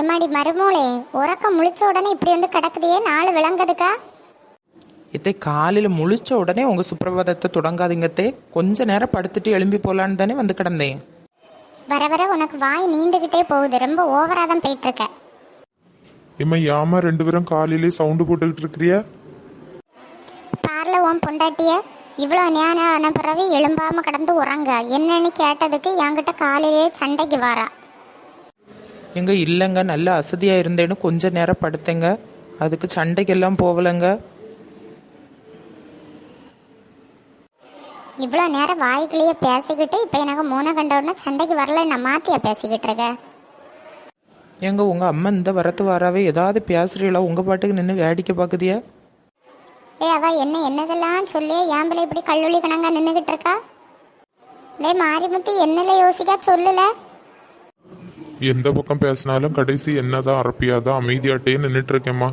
எம்மாடி மருமோளே, உறக்கம் முழிச்ச உடனே இப்படி வந்து கிடக்குதே, நாலு விளங்குதுக்கா? இத்தை காலையில் முழிச்ச உடனே உங்கள் சுப்பிரபாதத்தை தொடங்காதீங்கத்தே. கொஞ்ச நேரம் படுத்துட்டு எழும்பி போகலான்னு தானே வந்து கிடந்தேன். வர வர உனக்கு வாய் நீண்டுகிட்டே போகுது, ரொம்ப ஓவரா தான் போயிட்டு இருக்க. இம்மா ஏமா ரெண்டு பேரும் காலையிலே சவுண்டு போட்டுக்கிட்டு இருக்கிறியா? பார்ல உன் பொண்டாட்டிய இவ்வளோ நேரம் ஆன பிறகு எழும்பாம கடந்து உறங்க என்னன்னு கேட்டதுக்கு என்கிட்ட காலையிலே சண்டைக்கு வாரா. எங்க இல்லைங்க, நல்ல அசதியாக இருந்தேன்னு கொஞ்ச நேரம் படுத்தேங்க, அதுக்கு சண்டைக்கெல்லாம் போகலைங்க. இவ்வளோ நேரம் வாய்க்குள்ளேயே பேசிக்கிட்டு இப்போ எனக்கு மூணை கண்டவுடனே சண்டைக்கு வரல, நான் மாத்தியா பேசிக்கிட்டு இருக்க? எங்க உங்கள் அம்மா இந்த வரத்து வாராவே ஏதாவது பேசுறீங்களா? உங்கள் பாட்டுக்கு நின்று வேடிக்கை பார்க்குதியா? அவ என்னதெல்லாம் சொல்லி என் பிள்ளை இப்படி கல்லூலி கணங்கா நின்றுகிட்டு இருக்கா? மாரிமுத்து என்னல யோசிக்கா சொல்லல. எந்த பக்கம் பேசினாலும் கடைசி என்னதான் அரப்பியாதான் அமைதியாட்டே நின்றுட்டு இருக்கேம்மா.